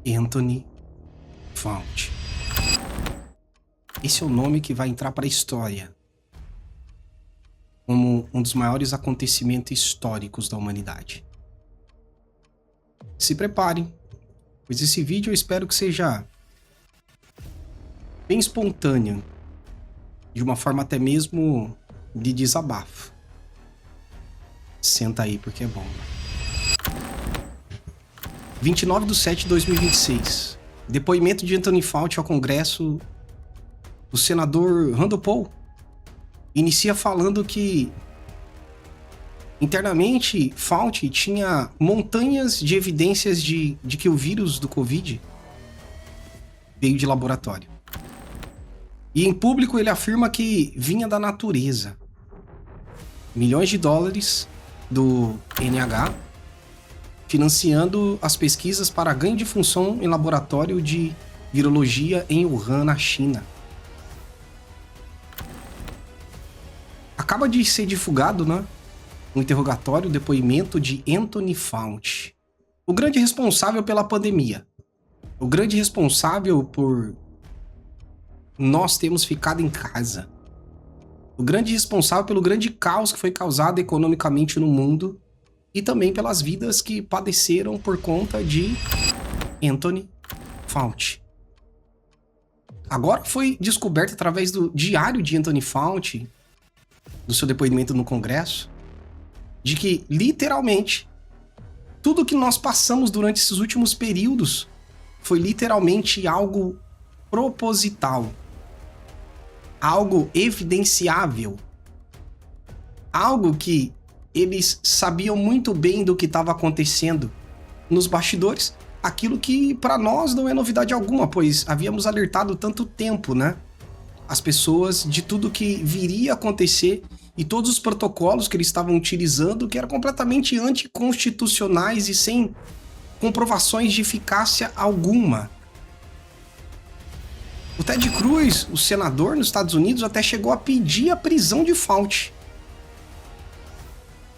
Anthony Fauci. Esse é o nome que vai entrar para a história como um dos maiores acontecimentos históricos da humanidade. Se preparem, pois esse vídeo eu espero que seja bem espontâneo, de uma forma até mesmo de desabafo. Senta aí porque é bom. 29/7/2026. Depoimento de Anthony Fauci ao Congresso. O senador Rand Paul inicia falando que internamente Fauci tinha montanhas de evidências de que o vírus do Covid veio de laboratório. E em público ele afirma que vinha da natureza. Milhões de dólares do NIH financiando as pesquisas para ganho de função em laboratório de virologia em Wuhan, na China. Acaba de ser divulgado, um interrogatório, depoimento de Anthony Fauci, o grande responsável pela pandemia, o grande responsável por nós termos ficado em casa, o grande responsável pelo grande caos que foi causado economicamente no mundo e também pelas vidas que padeceram por conta de Anthony Fauci. Agora foi descoberto através do diário de Anthony Fauci, do seu depoimento no Congresso, de que, literalmente, tudo que nós passamos durante esses últimos períodos foi literalmente algo proposital, algo evidenciável, algo que eles sabiam muito bem do que estava acontecendo nos bastidores, aquilo que para nós não é novidade alguma, pois havíamos alertado tanto tempo, as pessoas de tudo que viria a acontecer e todos os protocolos que eles estavam utilizando que eram completamente anticonstitucionais e sem comprovações de eficácia alguma. O Ted Cruz, o senador nos Estados Unidos, até chegou a pedir a prisão de Fauci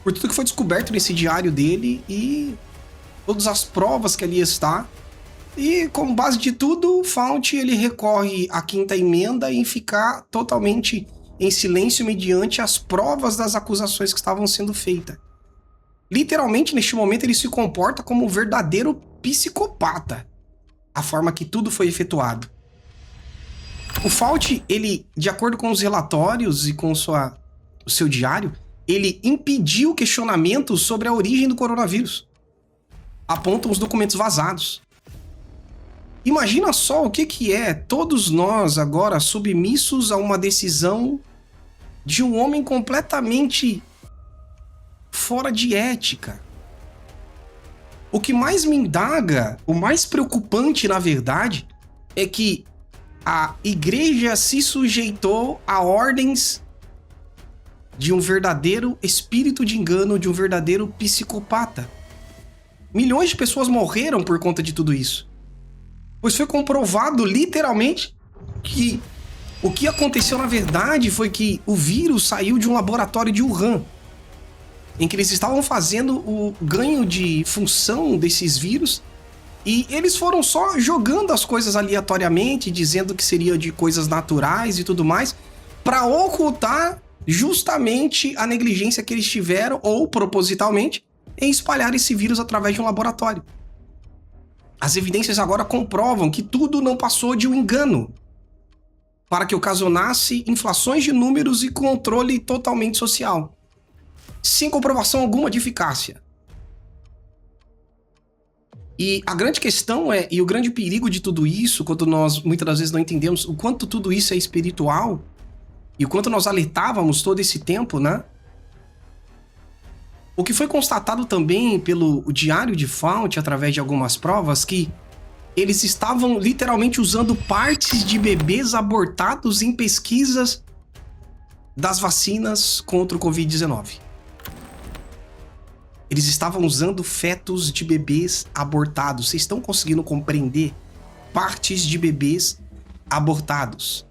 por tudo que foi descoberto nesse diário dele e todas as provas que ali está. E, como base de tudo, Fauci ele recorre à quinta emenda em ficar totalmente em silêncio mediante as provas das acusações que estavam sendo feitas. Literalmente, neste momento, ele se comporta como um verdadeiro psicopata, a forma que tudo foi efetuado. O Fauci, ele, de acordo com os relatórios e com o seu diário, ele impediu questionamentos sobre a origem do coronavírus. Apontam os documentos vazados. Imagina só o que é todos nós agora submissos a uma decisão de um homem completamente fora de ética. O que mais me indaga, o mais preocupante na verdade, é que a igreja se sujeitou a ordens de um verdadeiro espírito de engano, de um verdadeiro psicopata. Milhões de pessoas morreram por conta de tudo isso. Pois foi comprovado, literalmente, que o que aconteceu na verdade foi que o vírus saiu de um laboratório de Wuhan, em que eles estavam fazendo o ganho de função desses vírus, e eles foram só jogando as coisas aleatoriamente, dizendo que seria de coisas naturais e tudo mais, para ocultar justamente a negligência que eles tiveram, ou propositalmente, em espalhar esse vírus através de um laboratório. As evidências agora comprovam que tudo não passou de um engano para que ocasionasse inflações de números e controle totalmente social, sem comprovação alguma de eficácia. E a grande questão e o grande perigo de tudo isso, quando nós muitas das vezes não entendemos o quanto tudo isso é espiritual e o quanto nós alertávamos todo esse tempo, O que foi constatado também pelo diário de Fauci, através de algumas provas, que eles estavam literalmente usando partes de bebês abortados em pesquisas das vacinas contra o Covid-19. Eles estavam usando fetos de bebês abortados. Vocês estão conseguindo compreender? Partes de bebês abortados.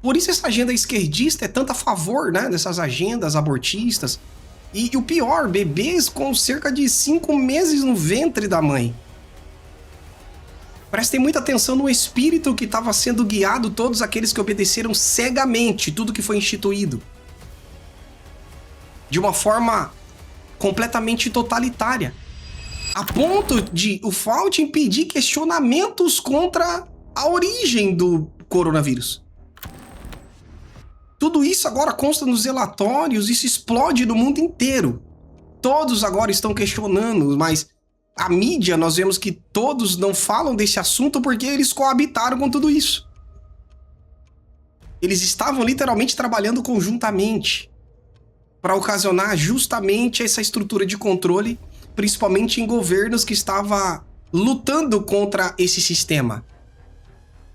Por isso essa agenda esquerdista é tanto a favor, dessas agendas abortistas. E o pior, bebês com cerca de 5 meses no ventre da mãe. Prestem muita atenção no espírito que estava sendo guiado todos aqueles que obedeceram cegamente tudo que foi instituído. De uma forma completamente totalitária. A ponto de o Fauci impedir questionamentos contra a origem do coronavírus. Tudo isso agora consta nos relatórios, isso explode no mundo inteiro. Todos agora estão questionando, mas a mídia, nós vemos que todos não falam desse assunto porque eles coabitaram com tudo isso. Eles estavam literalmente trabalhando conjuntamente para ocasionar justamente essa estrutura de controle, principalmente em governos que estavam lutando contra esse sistema.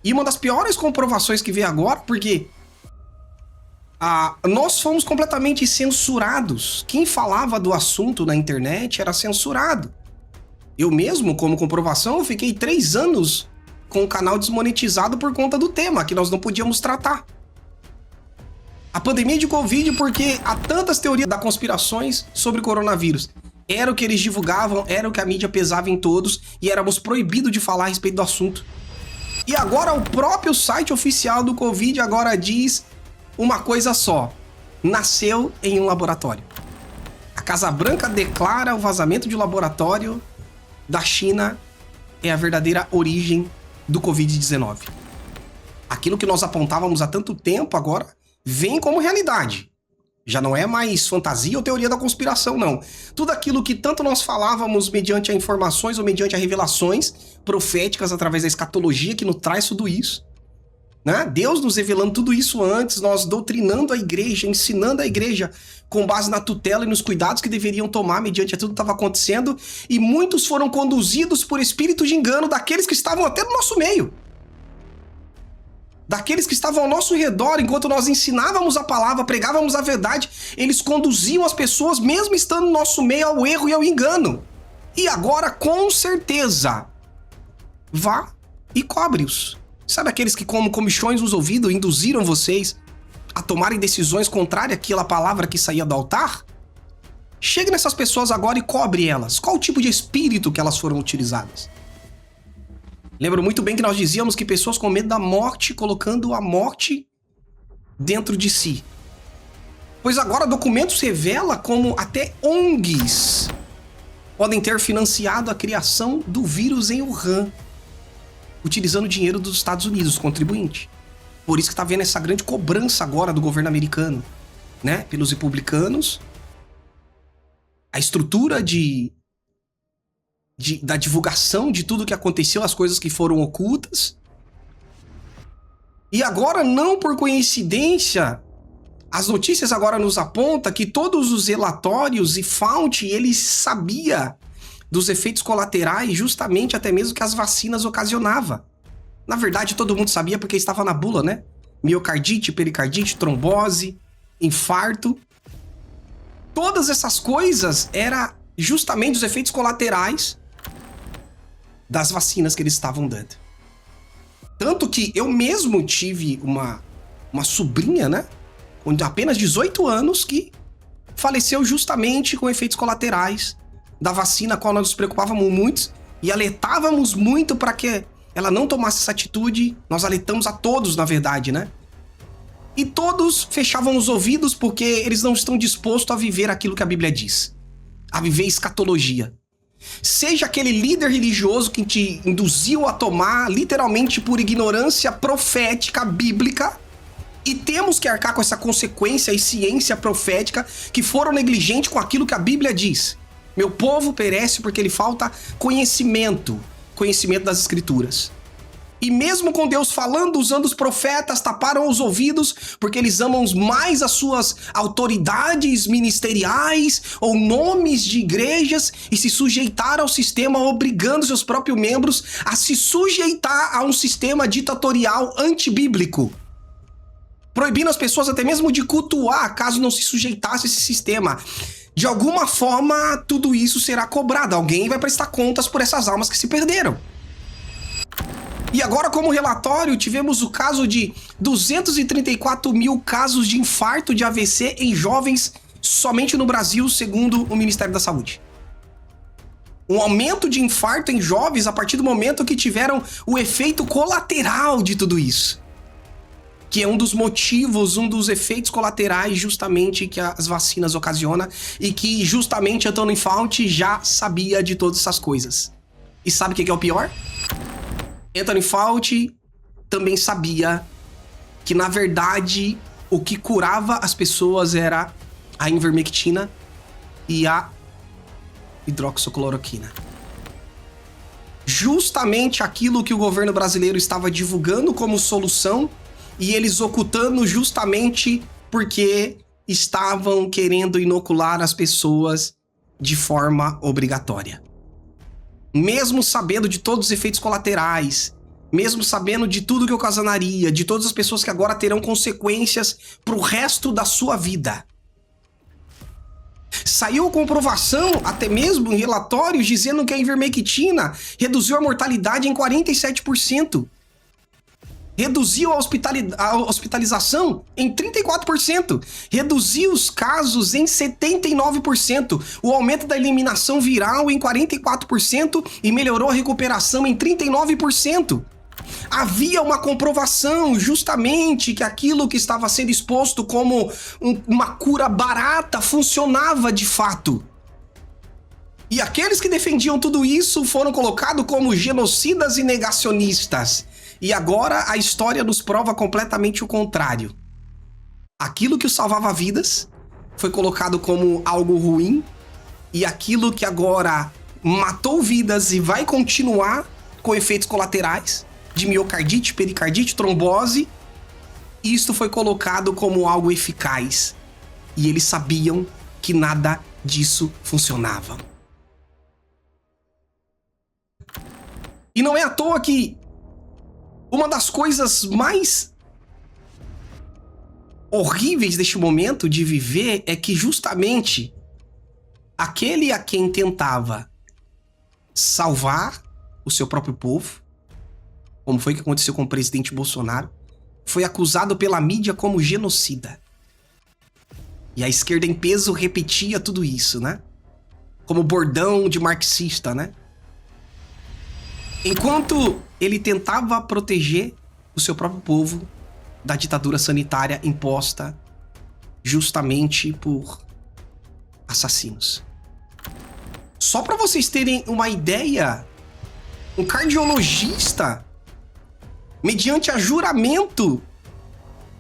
E uma das piores comprovações que veio agora, porque nós fomos completamente censurados. Quem falava do assunto na internet era censurado. Eu mesmo, como comprovação, fiquei 3 anos com o canal desmonetizado por conta do tema, que nós não podíamos tratar. A pandemia de Covid, porque há tantas teorias das conspirações sobre o coronavírus. Era o que eles divulgavam, era o que a mídia pesava em todos, e éramos proibidos de falar a respeito do assunto. E agora o próprio site oficial do Covid agora diz uma coisa só: nasceu em um laboratório. A Casa Branca declara o vazamento de um laboratório da China é a verdadeira origem do Covid-19. Aquilo que nós apontávamos há tanto tempo agora vem como realidade. Já não é mais fantasia ou teoria da conspiração, não. Tudo aquilo que tanto nós falávamos mediante as informações ou mediante as revelações proféticas através da escatologia que nos traz tudo isso, né? Deus nos revelando tudo isso antes, nós doutrinando a igreja, ensinando a igreja com base na tutela e nos cuidados que deveriam tomar mediante tudo que estava acontecendo, e muitos foram conduzidos por espírito de engano daqueles que estavam até no nosso meio. Daqueles que estavam ao nosso redor, enquanto nós ensinávamos a palavra, pregávamos a verdade, eles conduziam as pessoas, mesmo estando no nosso meio, ao erro e ao engano. E agora, com certeza, vá e cobre-os. Sabe aqueles que, como comichões nos ouvidos, induziram vocês a tomarem decisões contrárias àquela palavra que saía do altar? Chegue nessas pessoas agora e cobre elas. Qual o tipo de espírito que elas foram utilizadas? Lembro muito bem que nós dizíamos que pessoas com medo da morte, colocando a morte dentro de si. Pois agora documentos revelam como até ONGs podem ter financiado a criação do vírus em Wuhan, utilizando o dinheiro dos Estados Unidos, dos contribuintes. Por isso que está vendo essa grande cobrança agora do governo americano, né? Pelos republicanos. A estrutura da divulgação de tudo que aconteceu, as coisas que foram ocultas. E agora, não por coincidência, as notícias agora nos apontam que todos os relatórios e Fauci, ele sabia dos efeitos colaterais, justamente até mesmo que as vacinas ocasionavam. Na verdade, todo mundo sabia porque estava na bula, né? Miocardite, pericardite, trombose, infarto. Todas essas coisas eram justamente os efeitos colaterais das vacinas que eles estavam dando. Tanto que eu mesmo tive uma sobrinha, né? Com apenas 18 anos, que faleceu justamente com efeitos colaterais da vacina, a qual nós nos preocupávamos muito e alertávamos muito para que ela não tomasse essa atitude. Nós alertamos a todos, na verdade, né? E todos fechavam os ouvidos porque eles não estão dispostos a viver aquilo que a Bíblia diz. A viver escatologia. Seja aquele líder religioso que te induziu a tomar, literalmente por ignorância profética bíblica, e temos que arcar com essa consequência e ciência profética que foram negligentes com aquilo que a Bíblia diz. Meu povo perece porque lhe falta conhecimento das Escrituras. E mesmo com Deus falando, usando os profetas, taparam os ouvidos porque eles amam mais as suas autoridades ministeriais ou nomes de igrejas e se sujeitaram ao sistema, obrigando seus próprios membros a se sujeitar a um sistema ditatorial antibíblico. Proibindo as pessoas até mesmo de cultuar caso não se sujeitasse a esse sistema. De alguma forma, tudo isso será cobrado. Alguém vai prestar contas por essas almas que se perderam. E agora, como relatório, tivemos o caso de 234 mil casos de infarto de AVC em jovens somente no Brasil, segundo o Ministério da Saúde. Um aumento de infarto em jovens a partir do momento que tiveram o efeito colateral de tudo isso. Que é um dos motivos, um dos efeitos colaterais justamente que as vacinas ocasionam e que justamente Anthony Fauci já sabia de todas essas coisas. E sabe o que é o pior? Anthony Fauci também sabia que, na verdade, o que curava as pessoas era a ivermectina e a hidroxicloroquina. Justamente aquilo que o governo brasileiro estava divulgando como solução e eles ocultando justamente porque estavam querendo inocular as pessoas de forma obrigatória. Mesmo sabendo de todos os efeitos colaterais, mesmo sabendo de tudo que ocasionaria, de todas as pessoas que agora terão consequências pro resto da sua vida. Saiu comprovação, até mesmo em relatórios, dizendo que a ivermectina reduziu a mortalidade em 47%. Reduziu a hospitalização em 34%. Reduziu os casos em 79%. O aumento da eliminação viral em 44% e melhorou a recuperação em 39%. Havia uma comprovação justamente que aquilo que estava sendo exposto como uma cura barata funcionava de fato. E aqueles que defendiam tudo isso foram colocados como genocidas e negacionistas. E agora a história nos prova completamente o contrário. Aquilo que o salvava vidas foi colocado como algo ruim, e aquilo que agora matou vidas e vai continuar com efeitos colaterais de miocardite, pericardite, trombose, isto foi colocado como algo eficaz. E eles sabiam que nada disso funcionava. E não é à toa que uma das coisas mais horríveis deste momento de viver é que justamente aquele a quem tentava salvar o seu próprio povo, como foi que aconteceu com o presidente Bolsonaro, foi acusado pela mídia como genocida. E a esquerda em peso repetia tudo isso, né? Como bordão de marxista, né? Enquanto ele tentava proteger o seu próprio povo da ditadura sanitária imposta justamente por assassinos. Só para vocês terem uma ideia, um cardiologista, mediante a juramento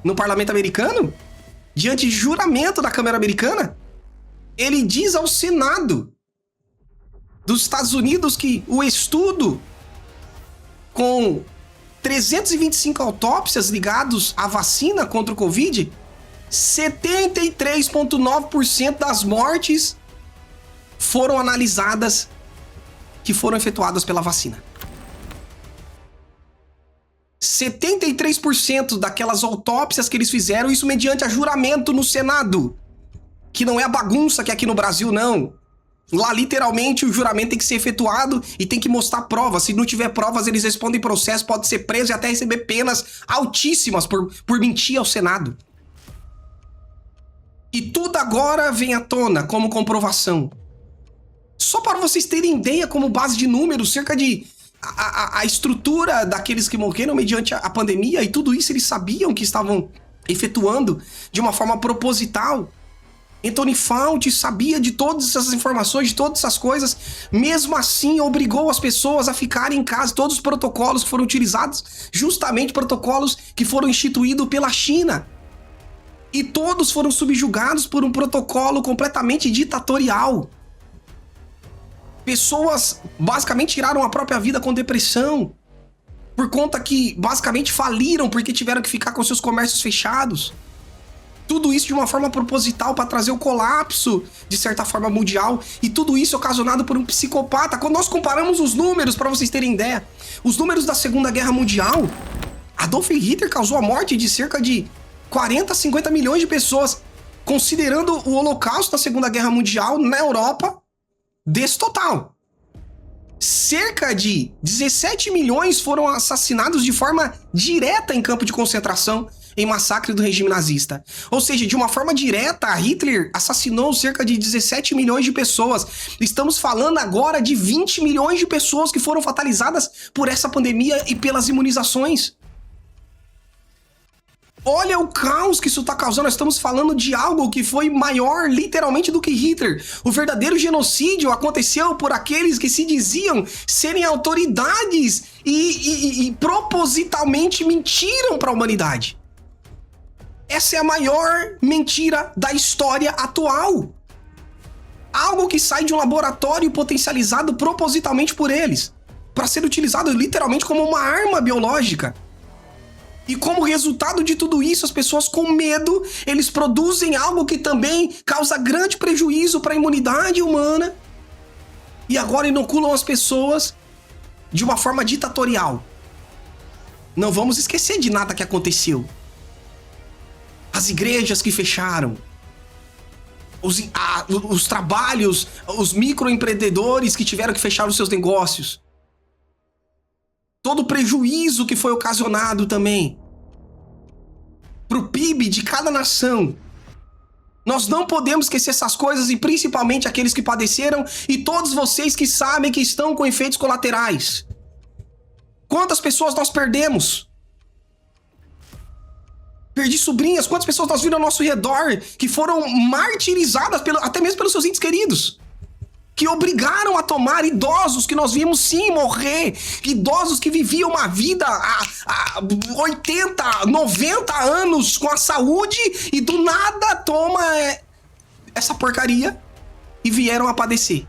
no parlamento americano, diante de juramento da Câmara Americana, ele diz ao Senado dos Estados Unidos que o estudo com 325 autópsias ligados à vacina contra o Covid, 73,9% das mortes foram analisadas que foram efetuadas pela vacina. 73% daquelas autópsias que eles fizeram, isso mediante a juramento no Senado. Que não é a bagunça que é aqui no Brasil, não. Lá, literalmente, o juramento tem que ser efetuado e tem que mostrar provas. Se não tiver provas, eles respondem processo, pode ser preso e até receber penas altíssimas por mentir ao Senado. E tudo agora vem à tona como comprovação. Só para vocês terem ideia, como base de números, cerca de... A estrutura daqueles que morreram mediante a pandemia e tudo isso eles sabiam que estavam efetuando de uma forma proposital. Anthony Fauci sabia de todas essas informações, de todas essas coisas, mesmo assim obrigou as pessoas a ficarem em casa. Todos os protocolos que foram utilizados, justamente protocolos que foram instituídos pela China. E todos foram subjugados por um protocolo completamente ditatorial. Pessoas basicamente tiraram a própria vida com depressão, por conta que basicamente faliram porque tiveram que ficar com seus comércios fechados. Tudo isso de uma forma proposital para trazer o colapso, de certa forma, mundial. E tudo isso ocasionado por um psicopata. Quando nós comparamos os números, para vocês terem ideia, os números da Segunda Guerra Mundial, Adolf Hitler causou a morte de cerca de 40 a 50 milhões de pessoas, considerando o Holocausto da Segunda Guerra Mundial na Europa, desse total. cerca de 17 milhões foram assassinados de forma direta em campo de concentração em massacre do regime nazista. Ou seja, de uma forma direta, Hitler assassinou cerca de 17 milhões de pessoas. Estamos falando agora de 20 milhões de pessoas que foram fatalizadas por essa pandemia e pelas imunizações. Olha o caos que isso está causando. Nós estamos falando de algo que foi maior, literalmente, do que Hitler. O verdadeiro genocídio aconteceu por aqueles que se diziam serem autoridades e propositalmente mentiram para a humanidade. Essa é a maior mentira da história atual. Algo que sai de um laboratório potencializado propositalmente por eles, para ser utilizado literalmente como uma arma biológica. E como resultado de tudo isso, as pessoas com medo, eles produzem algo que também causa grande prejuízo para a imunidade humana. E agora inoculam as pessoas de uma forma ditatorial. Não vamos esquecer de nada que aconteceu. As igrejas que fecharam. Os trabalhos, os microempreendedores que tiveram que fechar os seus negócios. Todo o prejuízo que foi ocasionado também para o PIB de cada nação. Nós não podemos esquecer essas coisas, e principalmente aqueles que padeceram e todos vocês que sabem que estão com efeitos colaterais. Quantas pessoas nós perdemos? Perdi sobrinhas, quantas pessoas nós vimos ao nosso redor que foram martirizadas até mesmo pelos seus entes queridos? Que obrigaram a tomar, idosos que nós vimos sim morrer, idosos que viviam uma vida há 80, 90 anos com a saúde e do nada toma essa porcaria e vieram a padecer.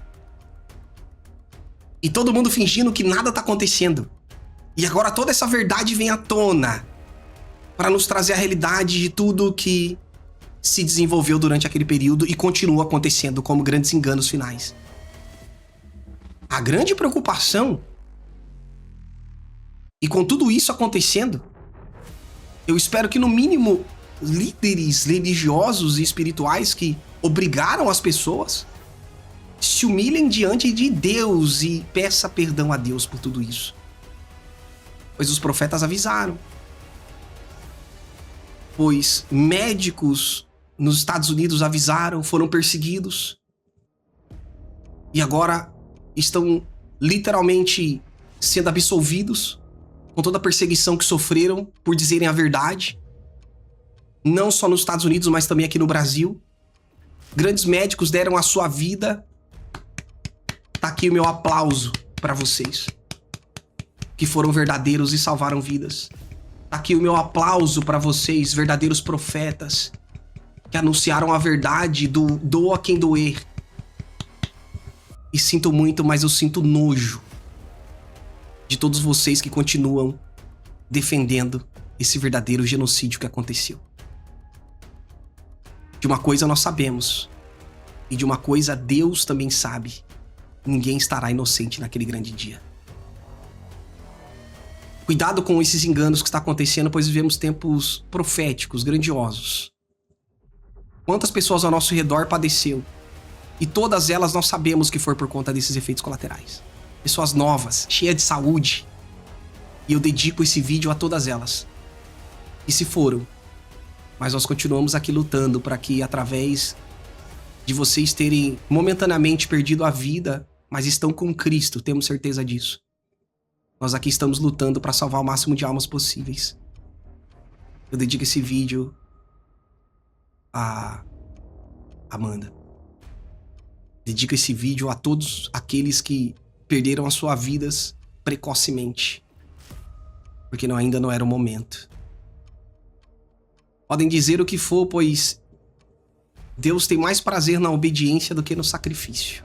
E todo mundo fingindo que nada tá acontecendo. E agora toda essa verdade vem à tona para nos trazer a realidade de tudo que se desenvolveu durante aquele período e continua acontecendo como grandes enganos finais. A grande preocupação, e com tudo isso acontecendo, eu espero que no mínimo líderes religiosos e espirituais que obrigaram as pessoas se humilhem diante de Deus e peça perdão a Deus por tudo isso. Pois os profetas avisaram. Pois médicos nos Estados Unidos avisaram, foram perseguidos. E agora estão literalmente sendo absolvidos com toda a perseguição que sofreram por dizerem a verdade. Não só nos Estados Unidos, mas também aqui no Brasil. Grandes médicos deram a sua vida. Tá aqui o meu aplauso para vocês, que foram verdadeiros e salvaram vidas. Tá aqui o meu aplauso para vocês, verdadeiros profetas, que anunciaram a verdade do doa quem doer. E sinto muito, mas eu sinto nojo de todos vocês que continuam defendendo esse verdadeiro genocídio que aconteceu. De uma coisa nós sabemos, e de uma coisa Deus também sabe: ninguém estará inocente naquele grande dia. Cuidado com esses enganos que está acontecendo, pois vivemos tempos proféticos, grandiosos. Quantas pessoas ao nosso redor padeceu? E todas elas nós sabemos que foi por conta desses efeitos colaterais. Pessoas novas, cheias de saúde. E eu dedico esse vídeo a todas elas. E se foram, mas nós continuamos aqui lutando para que, através de vocês terem momentaneamente perdido a vida, mas estão com Cristo, temos certeza disso. Nós aqui estamos lutando para salvar o máximo de almas possíveis. Eu dedico esse vídeo a Amanda. Dedico esse vídeo a todos aqueles que perderam as suas vidas precocemente, porque ainda não era o momento. Podem dizer o que for, pois Deus tem mais prazer na obediência do que no sacrifício.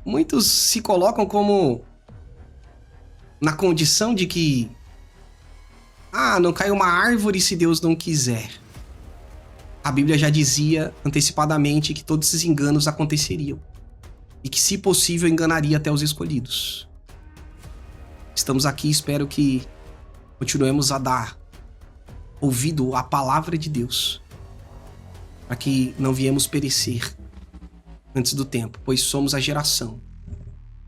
Muitos se colocam como na condição de que não cai uma árvore se Deus não quiser. A Bíblia já dizia antecipadamente que todos esses enganos aconteceriam e que, se possível, enganaria até os escolhidos. Estamos aqui, espero que continuemos a dar ouvido à palavra de Deus, para que não viemos perecer antes do tempo, pois somos a geração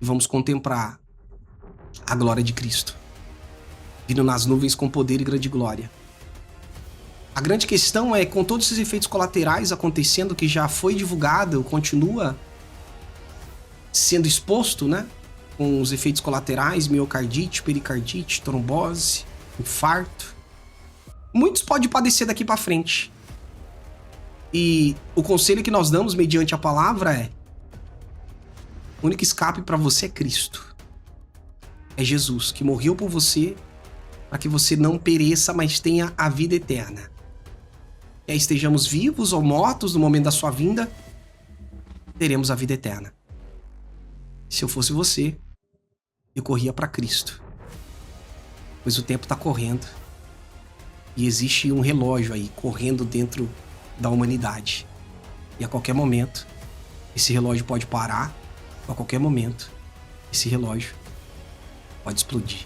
e vamos contemplar a glória de Cristo, vindo nas nuvens com poder e grande glória. A grande questão é, com todos esses efeitos colaterais acontecendo, que já foi divulgado, continua sendo exposto, né? Com os efeitos colaterais, miocardite, pericardite, trombose, infarto. Muitos podem padecer daqui para frente. E o conselho que nós damos mediante a palavra é: o único escape para você é Cristo. É Jesus, que morreu por você, para que você não pereça, mas tenha a vida eterna. Quer estejamos vivos ou mortos no momento da sua vinda, teremos a vida eterna. Se eu fosse você, eu corria para Cristo, pois o tempo está correndo e existe um relógio aí correndo dentro da humanidade. E a qualquer momento, esse relógio pode parar, a qualquer momento, esse relógio pode explodir.